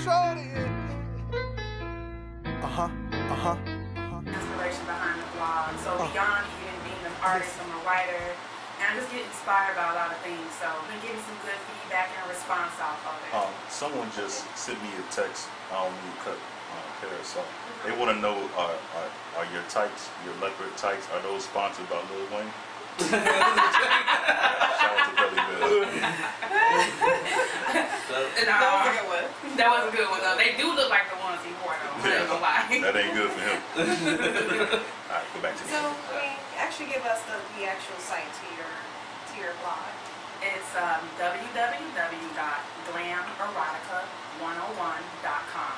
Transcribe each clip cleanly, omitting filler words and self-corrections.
shorty. Inspiration behind the blog. So beyond even being an artist, I'm a writer, and I just get inspired by a lot of things. So I've been getting some good feedback and response off of it. Someone just sent me a text. I don't mean to cut Paris off. They want to know, are your tights, your leopard tights, are those sponsored by Lil Wayne? Shout out to Belly Bill. That was a good one though. They do look like the ones he wore though. I ain't gonna lie. That ain't good for him. Alright, go back to So, actually give us the actual site to your blog. It's www.glamerotica101.com.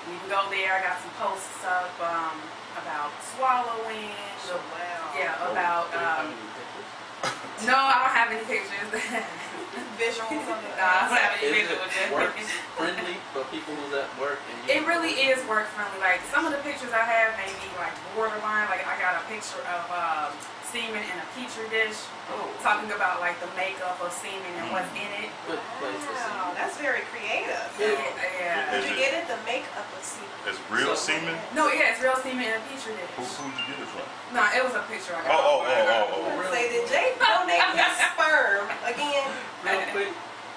You can go there. I got some posts up about swallowing. Oh, wow. Yeah, about no, I don't have any pictures. Visuals on the I don't have any Is visuals. it work friendly for people who's at work? And It really is work friendly. Like some of the pictures I have may be like borderline. Like I got a picture of semen in a petri dish, talking about like the makeup of semen and what's in it. Good place to see. Wow, that's very creative. Yeah. Did you get it? The makeup of semen. It's real semen? No, yeah, it's real semen in a petri dish. Who'd you get it from? No, it was a picture I got. Oh. Say, did Jay donate his sperm again? Real quick,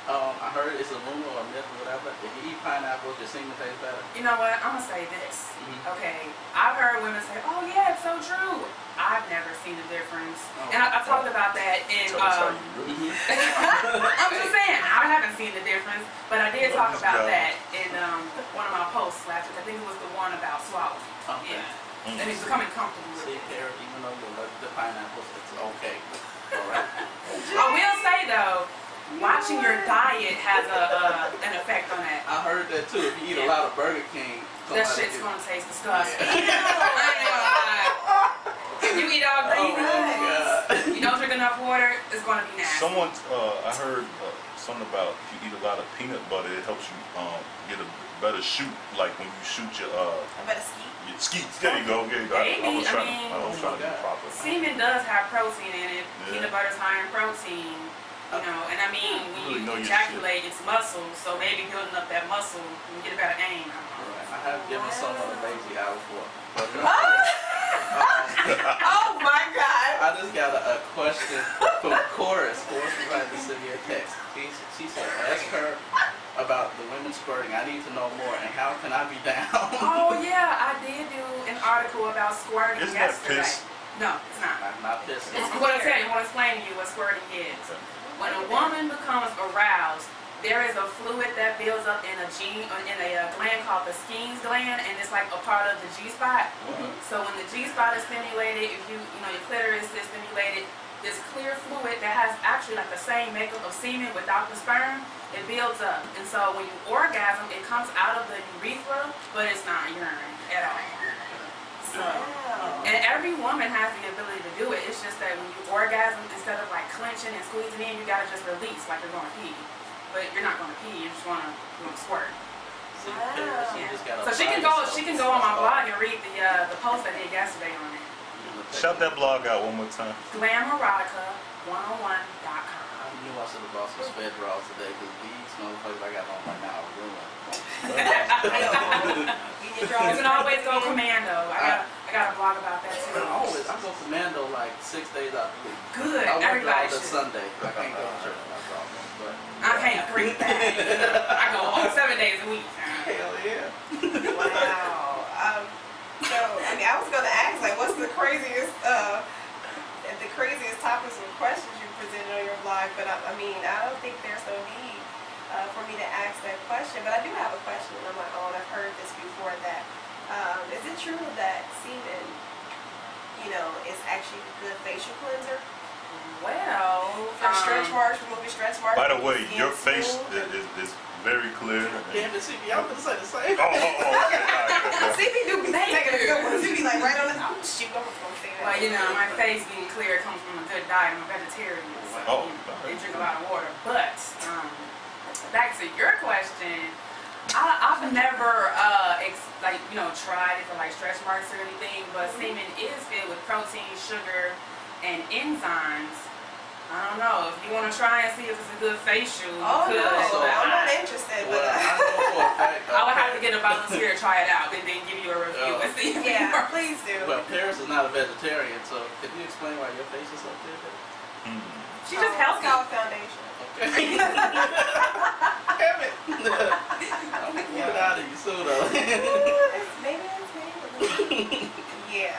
I heard it's a rumor or a myth or whatever. If you eat pineapples, your semen tastes better. You know what? I'm gonna say this. Okay, I've heard women say, "Oh yeah, it's so true." I've never seen a difference, and I talked about that in. I'm just saying, I haven't seen the difference, but I did talk about that in one of my posts last week. I think it was the one about swallowing. Okay. Yeah, and it's becoming comfortable with See, it. Karen, even though you love the pineapples, it's okay. Alright? I will say though, watching your diet has an effect on that. I heard that too. If you eat a lot of Burger King, That shit's gonna taste disgusting. I ain't gonna lie. If you eat all green beans, you don't drink enough water, it's gonna be nasty. Someone, I heard something about if you eat a lot of peanut butter, it helps you get a better shoot, like when you shoot your better ski. your skeets. There you go. I was trying to be proper. Semen does have protein in it. Peanut butter's high in protein. You know, and I mean, when you ejaculate, it's muscle, so maybe building up that muscle, you get a better aim. I have given someone a lazy hour for. Oh my God! I just got a question from Chorus. Chorus provided to send me a text. She said, ask her about the women squirting. I need to know more, and how can I be down? Oh yeah, I did do an article about squirting yesterday. That piss? No, it's not. I'm not pissed. It's what I tell you. I want to explain to you what squirting is. When a woman becomes aroused, there is a fluid that builds up in a gland called the Skene's gland, and it's like a part of the G-spot. So when the G-spot is stimulated, if you know your clitoris is stimulated, this clear fluid that has actually like the same makeup of semen without the sperm, it builds up. And so when you orgasm, it comes out of the urethra, but it's not urine at all. So, and every woman has the ability to do it. It's just that when you orgasm, instead of like clenching and squeezing in, you gotta just release like you're going to pee. But you're not going to pee. You just want to squirt. So she can go on my blog and read the post I did yesterday on it. Shout that blog out one more time. Glamerotica101.com. I knew I should have bought some sped draws today because these motherfuckers I got on right now are ruined. You can always go commando. I got a blog about that too. I go commando like 6 days out the week. Good. I work Everybody all the should. Sunday. I can't go to church. My problem. But I can't agree with that. I go home 7 days a week. hell yeah. Wow. So I mean, I was gonna ask like, what's the craziest topics or questions you presented on your blog? But I mean, I don't think there's no need for me to ask that question. But I do have a question on my own. I've heard this before. That is it true that semen, is actually a good facial cleanser? Well, For stretch marks, removing stretch marks. By the way, your face is very clear. Can't see me. I'm gonna say the same. CP do be taking a good one. You be like right on the. Oh shoot, I'm gonna say that. Well, my face being clear comes from a good diet. I'm a vegetarian, so I drink a lot of water. But back to your question, I've never tried it for like stretch marks or anything. But semen is filled with protein, sugar, and enzymes I don't know. If you want to try and see if it's a good facial, you Oh could. no, So, I'm not interested. Well, But I know for a fact. I would have to get a volunteer to try it out and then give you a review and see if it yeah, works. please do. Well, Paris is not a vegetarian, so could you explain why your face is so good? She just helps It's out. called foundation. Okay. Damn it. I'm gonna get it out of you soon, though. Maybe it's me. Yeah.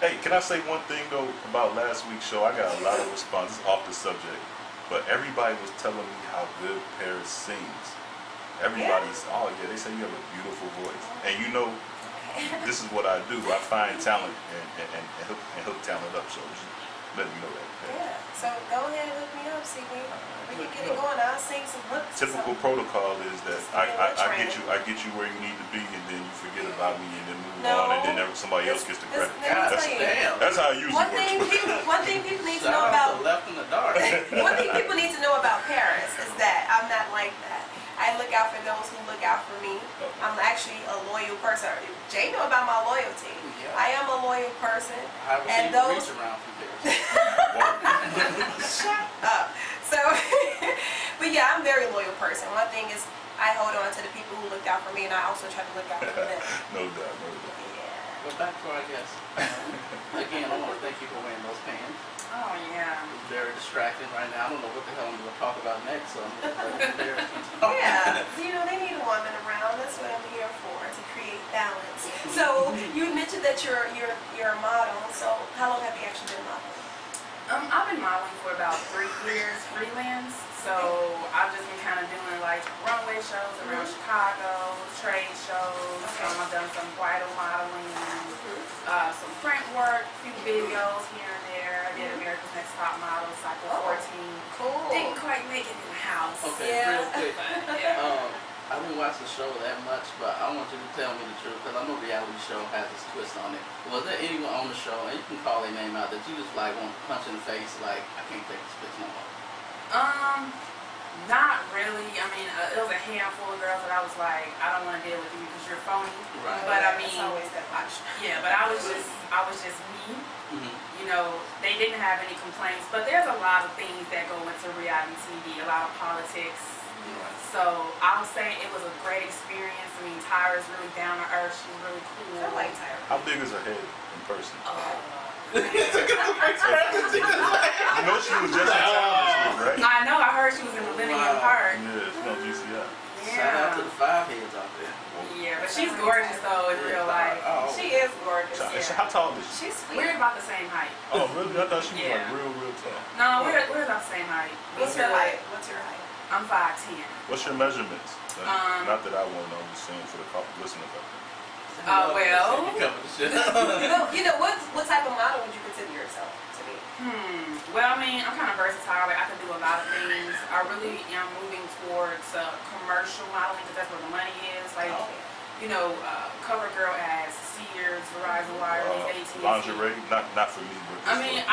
Hey, can I say one thing though about last week's show? I got a lot of responses off the subject, but everybody was telling me how good Paris sings. Everybody's, oh yeah, they say you have a beautiful voice, and you know, this is what I do. I find talent and hook talent up. So just let me know that. Yeah. So go ahead and hook me up, see me. We can get it going. I'll sing some hooks. Typical protocol is that I get you where you need to be, and then you forget about me, and then move on, and then somebody else gets the credit. Damn. That's how it usually works. One thing people need to know Shout out about to Left in the Dark. one thing people need to know about Paris is that I'm not like that. I look out for those who look out for me. I'm actually a loyal person. Jay know about my loyalty. Yeah. I am a loyal person. I received a reach around from Paris. Shut up. So, but yeah, I'm a very loyal person. One thing is I hold on to the people who looked out for me, and I also try to look out for them. No doubt, no doubt. Yeah. But back to our guest. Again, I want to thank you for wearing those pants. Oh yeah. It's very distracting right now. I don't know what the hell I'm going to talk about next, so I'm going to let Paris keep talking. Yeah, you know, they need a woman around. That's what I'm here for, to create balance. So you mentioned that you're a model. So how long have you actually been modeling? I've been modeling for about 3 years, freelance. So I've just been kind of doing like runway shows around Chicago, trade shows. I've done some bridal modeling, some print work, a few videos here and there. I did America's Next Top Model, Cycle 14. Cool. Didn't quite make it in the house. Okay, Yeah. real quick. But, yeah. I didn't watch the show that much, but I want you to tell me the truth, because I know reality show has its twist on it. Was there anyone on the show, and you can call their name out, that you just like want to punch in the face, like, I can't take this bitch no more? Not really. I mean, it was a handful of girls that I was like, I don't want to deal with you because you're phony. Right. But I It's mean, always that much. yeah. But I was just me. Mm-hmm. You know, they didn't have any complaints. But there's a lot of things that go into reality TV. A lot of politics. So I'll say it was a great experience. I mean, Tyra's really down to earth. She's really cool. I like Tyra. How big is her head in person? Oh. You know she was just in town this week, right? I know. I heard she was in Millennium Park. Yeah, she's on GCI. Shout out to Yeah. the 5 heads out there. Yeah, but she's gorgeous though in real life. Oh. She is gorgeous. So how tall is she? She's sweet. We're about the same height. Oh, really? I thought she was Yeah. like real tall. No, we're about the same height. What's your height? What's your height? I'm 5'10". What's your measurements? Not that I want to know, I'm just saying for the listeners out there. Well. You covered the shit. You know what type of model would you consider yourself to be? Well, I mean, I'm kind of versatile. Like, I can do a lot of things. I really am moving towards commercial modeling because that's where the money is. Like, you know, cover girl ads, Sears, Verizon Wireless, AT&T. Lingerie? Not for me, but I mean,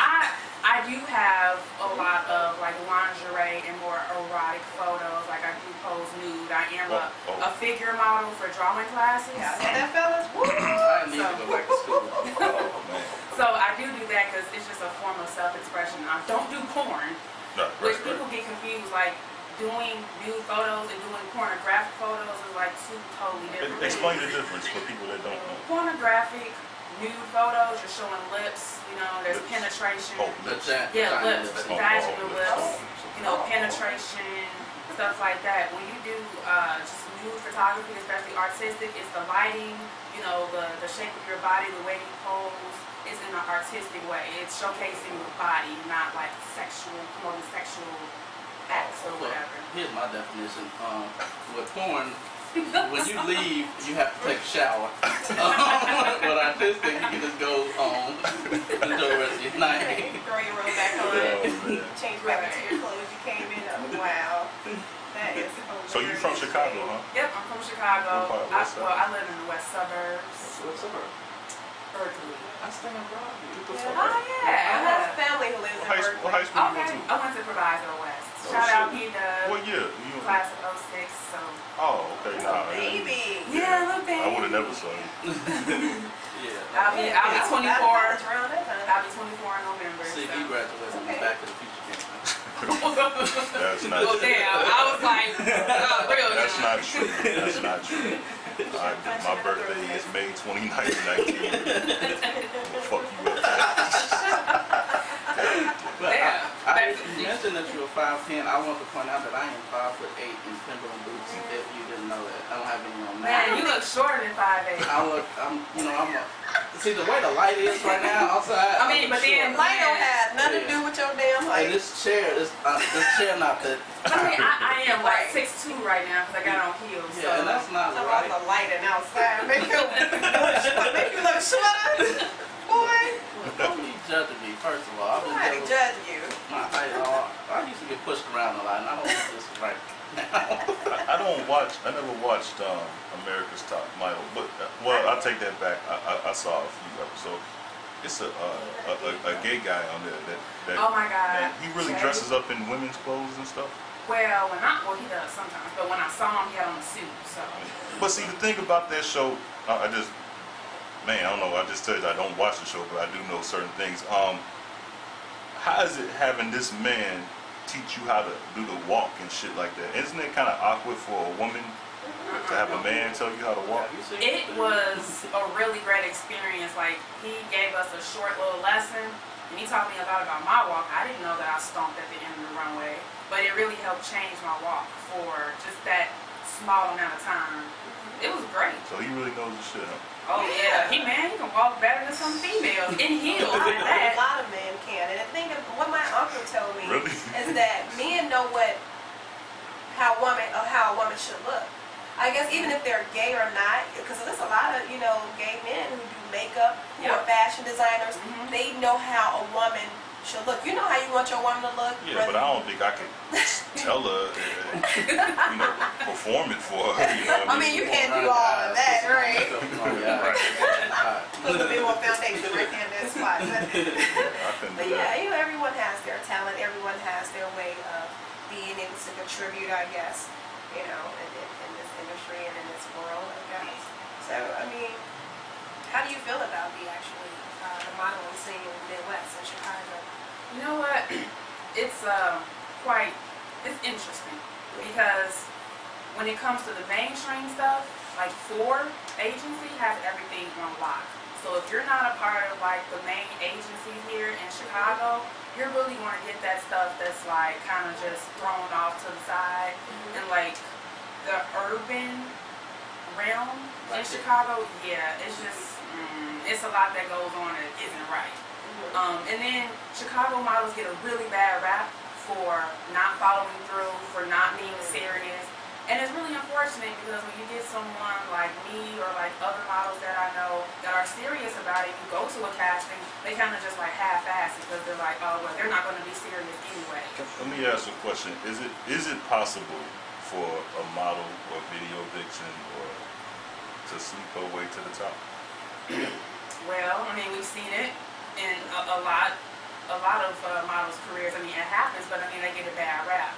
I do have a lot of like lingerie and more erotic photos. Like I do pose nude. I am a figure model for drawing classes. Yeah, that fellas. Woo! I need to go back to school. oh man. So I do that because it's just a form of self-expression. I don't do porn, which people get confused. Like doing nude photos and doing pornographic photos is like two totally different things. Explain the difference for people that don't know. Pornographic nude photos, you're showing lips. You know, there's penetration. Oh, Lips. Yeah, lips, Oh, vaginal oh, lips, oh. you know, penetration, stuff like that. When you do just nude photography, especially artistic, it's the lighting, you know, the shape of your body, the way you pose. It's in an artistic way. It's showcasing the body, not like promoting sexual acts or whatever. Here's my definition. With porn, when you leave, you have to take a shower. But artistic, you can just go home and enjoy the rest of your night. Throw your robe back on. Yeah. Change back into your clothes you came in. Wow. That is hilarious. So you from Chicago, huh? Yep, I'm from Chicago. What part? West side? I live in the west suburbs. What's up? Berkeley. I stay in Broadview. Get the Yeah. fuck Oh out. yeah. I have family who lives in What Berkeley. high school you Okay, went to? I went to Proviso West. Oh, Shout out shit. P-Dub. What year? You Class of 06, so. Oh, okay. Nah, Baby. Yeah, look, baby. I would have never saw you. Yeah. I'll be 24. Around that time. I'll be 24 in November. See, so. he graduated from Okay. Back to the Future game. That's not Well, true. damn, I was like, real. That's not true. That's not true. My birthday is May 29th, 19. Fuck you up. But Damn. you mentioned that you were 5'10". I want to point out that I am 5'8" in Timberland boots. If you didn't know that, I don't have any on now. Man, you look shorter than 5'8". See the way the light is right now outside. I mean, but then Light don't have nothing to do with your damn And height. this chair not that. But I mean, I am like 6'2" right now because I got on heels. So. Yeah, and that's not Some right. of the lighting outside make you look shorter, boy. Don't be judging me, first of all. Nobody judge you. I used to get pushed around a lot, and I don't think this is right now. I never watched America's Top Model, but I take that back. I saw a few episodes. It's a gay guy on there that Oh my God. he really dresses up in women's clothes and stuff. Well, he does sometimes, but when I saw him, he had on a suit. So. But see, the thing about that show, I don't know. I just tell you, I don't watch the show, but I do know certain things. How is it having this man teach you how to do the walk and shit like that? Isn't it kind of awkward for a woman to have a man tell you how to walk? It was a really great experience. Like, he gave us a short little lesson, and he taught me a lot about my walk. I didn't know that I stomped at the end of the runway, but it really helped change my walk for just that small amount of time. It was great. So he really knows his shit, huh? Oh yeah, he can walk better than some females in heels. A That. lot of men can. And the thing of what my uncle told me Really? is that men know how a woman should look. I guess even if they're gay or not, because there's a lot of gay men who do makeup, who are fashion designers. They know how a woman should look. You know how you want your woman to look. Yeah, but I don't think I can tell her, perform it for her. You know what I mean, you can't do all of that, right? Put a bit more foundation right there in that spot. But yeah, everyone has their talent. Everyone has their way of being able to contribute, I guess, in this industry and in this world, I guess. So, I mean, how do you feel about the modeling scene in the Midwest in Chicago? You know what? It's it's interesting because when it comes to the mainstream stuff, like Ford agency has everything on lock. So if you're not a part of like the main agency here in Chicago, you're really going to get that stuff that's like kind of just thrown off to the side. And like the urban realm in Chicago, yeah, it's just it's a lot that goes on that isn't right. And then Chicago models get a really bad rap for not following through, for not being serious. And it's really unfortunate because when you get someone like me or like other models that I know that are serious about it, you go to a casting, they kind of just like half-ass it because they're like, oh, well, they're not going to be serious anyway. Let me ask you a question. Is it possible for a model or video vixen or to sleep her way to the top? Well, I mean, we've seen it in a lot of models' careers. I mean, it happens, but I mean, they get a bad rap.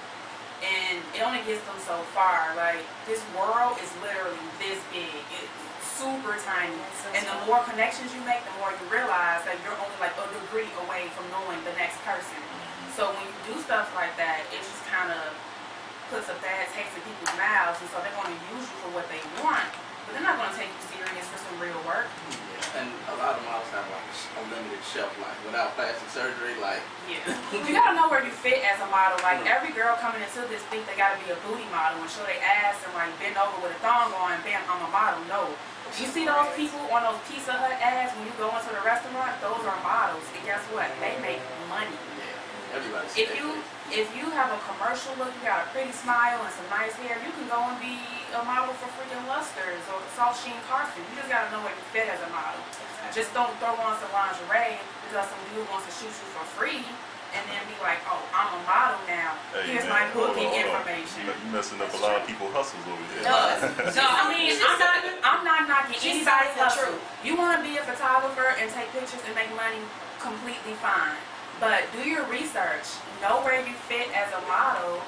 And it only gets them so far. Like, this world is literally this big. It's super tiny. And the more connections you make, the more you realize that you're only like a degree away from knowing the next person. So when you do stuff like that, it just kind of puts a bad taste in people's mouths. And so they're going to use you for what they want. But they're not going to take you serious for some real work. And a lot of models have like a limited shelf life without plastic surgery. Like, yeah, you gotta know where you fit as a model. Like every girl coming into this think they gotta be a booty model and show their ass and like bend over with a thong on and bam, I'm a model. No, you see those people on those Pizza Hut ads when you go into the restaurant? Those are models, and guess what? They make money. yeah, everybody's. If you have a commercial look, you got a pretty smile and some nice hair, you can go and be a model for freaking Luster's or Salt Sheen Carson. You just gotta know where you fit as a model. Just don't throw on some lingerie because some dude wants to shoot you for free and then be like, oh, I'm a model now. Hey, here's man, my booking hold on. information. You're messing up a lot of people's hustles over here. No, I mean, I'm not knocking anybody's hustle. You want to be a photographer and take pictures and make money, completely fine. But do your research. Know where you fit as a model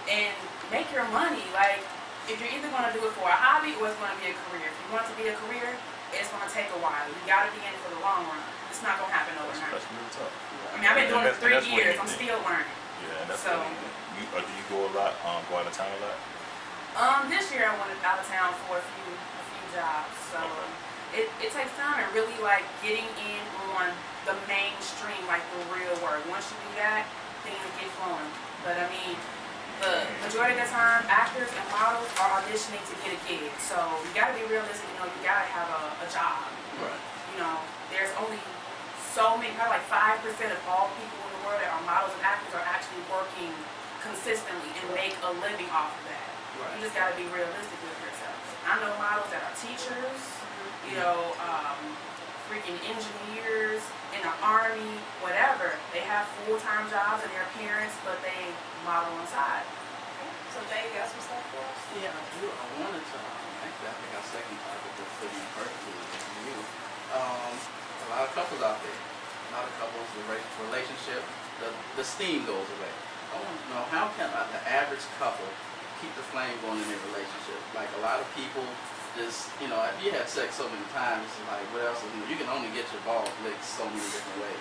and make your money. Like, if you're either going to do it for a hobby or it's going to be a career. If you want it to be a career, it's going to take a while. You got to be in it for the long run. It's not going to happen overnight. That's real tough. I mean, I've been doing it for 3 years. I'm still learning. Yeah, and that's So, do you go a lot? Go out of town a lot? this year I went out of town for a few jobs. So it takes time and really like getting in on the mainstream, like the real work. Once you do that, things get flowing. But I mean, the majority of the time, actors and models are auditioning to get a gig. So you gotta be realistic. You know, you gotta have a job. Right. You know, there's only so many, probably like 5% of all people in the world that are models and actors are actually working consistently and make a living off of that. Right. You just got to be realistic with yourself. I know models that are teachers, you know, freaking engineers, in the army, whatever. They have full-time jobs and they're parents, but they model on side. So Jay, you got some stuff for us? Yeah, I do. I wanted to, actually, I think our second topic was fitting perfectly with you. A lot of couples out there. A lot of couples, the relationship, the steam goes away. I want to know, how can the average couple keep the flame going in their relationship? Like, a lot of people just, you know, you had sex so many times, it's like, what else is new? You can only get your balls licked so many different ways.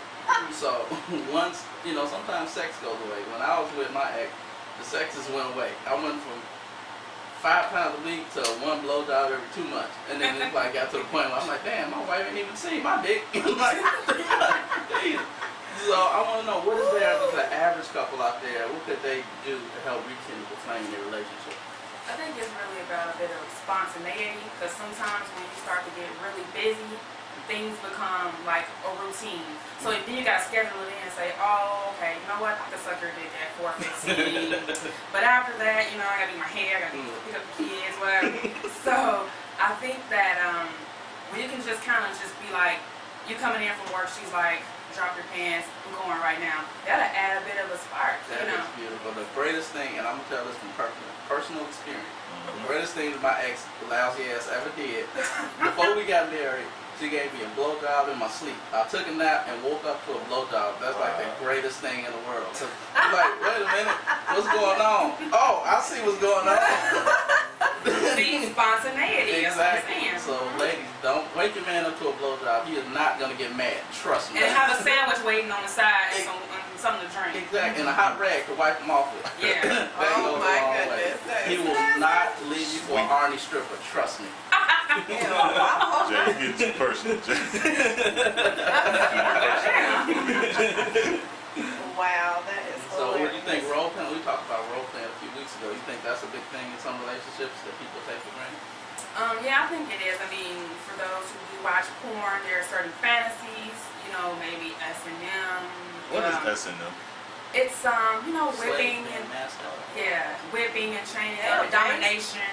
So, once, you know, sometimes sex goes away. When I was with my ex, the sex just went away. I went from 5 times a week to 1 blowjob every 2 months. And then it like got to the point where I'm like, damn, my wife ain't even seen my dick. Like, damn. So I want to know, what is there for the average couple out there? What could they do to help rekindle the flame in their relationship? I think it's really about a bit of spontaneity, because sometimes when you start to get really busy, things become like a routine. So if you got to schedule it in and say, oh, okay, you know what, I can suck your dick at 4:15. But after that, you know, I got to do my hair, I got to pick up the kids, whatever. So I think that when you can just kind of just be like, you coming in from work, she's like, drop your pants, I'm going right now. That'll add a bit of a spark, That you know. is beautiful. The greatest thing, and I'm going to tell this from personal experience, the greatest thing that my ex lousy ass ever did, before we got married, she gave me a blowjob in my sleep. I took a nap and woke up to a blowjob. That's like the greatest thing in the world. I'm like, wait a minute, what's going on? Oh, I see what's going on. See, spontaneity. Exactly. So, ladies, don't wake your man up to a blowjob. He is not going to get mad. Trust me. And have a sandwich waiting on the side and something to drink. Exactly. And a hot rag to wipe him off with. Yeah. Oh my goodness. He will not leave you for an Arnie stripper. Trust me. Jay, you get too personal, Jay. Wow, that is So, what do you hilarious. think? Role playing? We talked about role playing a few weeks ago. You think that's a big thing in some relationships that people take for granted? Yeah, I think it is. I mean, for those who do watch porn, there are certain fantasies, you know, maybe S&M. What is S&M? It's, you know, whipping Slave and, man, master. yeah, whipping and chaining Yeah, up, domination.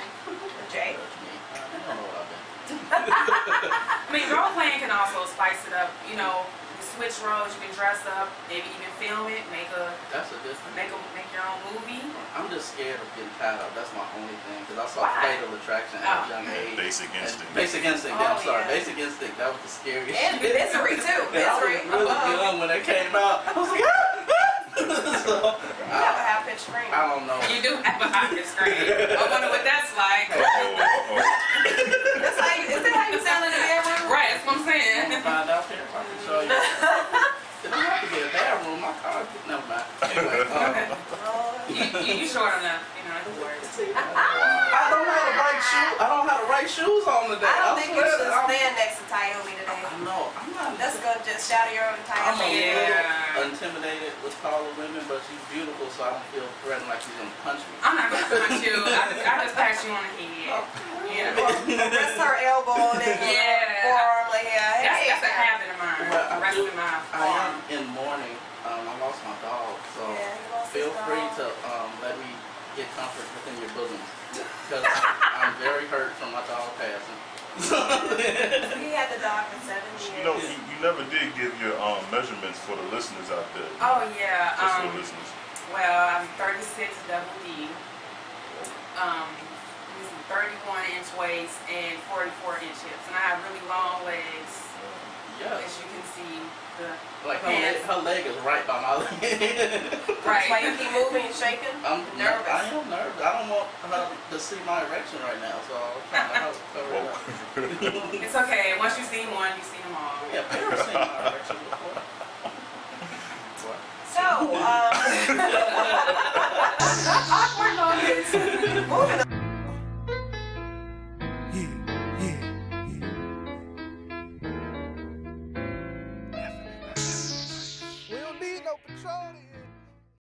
Jay? Judge me. I don't know what I've been. I mean, role playing can also spice it up, you know, you switch roles, you can dress up, maybe even film it, make That's a different. make your own movie. I'm just scared of getting tied up. That's my only thing. Because I saw Why? Fatal Attraction at a young age. Basic Instinct. Basic Instinct. Yeah, I'm Oh, sorry. yeah. Basic Instinct. That was the scariest. And misery too. And I was Misery. really young when that came out. I was like, so, You have a half pitch scream. I don't know. You do have a hot screen. I wonder what that's like. That's how you, is that how you sound in the bedroom? Right, that's what I'm I'm saying. gonna find out here if I can show you. It don't have to be a bathroom. My car. Never mind. Anyway, You short enough, you know, it works. I don't have the right shoes. I don't have the right shoes on today. I don't think you swear should that stand next to Tyomi today. No, I'm not. That's gonna just shatter your own I'm a Tyomi. little intimidated with taller women, but she's beautiful, so I don't feel threatened like she's gonna punch me. I'm not gonna punch you. I just pat you on the head. Yeah. Rest her elbow and then Yeah. forearm like That's a habit of mine. Well, Resting my I am arm. in mourning. I lost my dog, so Yeah, you lost feel his free dog. to let me get comfort within your bosom, because I'm very hurt from my dog passing. We had the dog for 7 years. You know, you never did give your measurements for the listeners out there. Oh yeah. Just for the listeners. Well, I'm 36 double D. 31-inch waist and 44-inch hips, and I have really long legs. Yeah, As you can see, the like pants. her leg is right by my leg. That's why you keep moving and shaking. I'm Nervous. I am nervous. I don't want her to see my erection right now, so I'm trying to help cover it up. It's okay. Once you see one, you see them all. Yeah, Paris seen my erection before. So,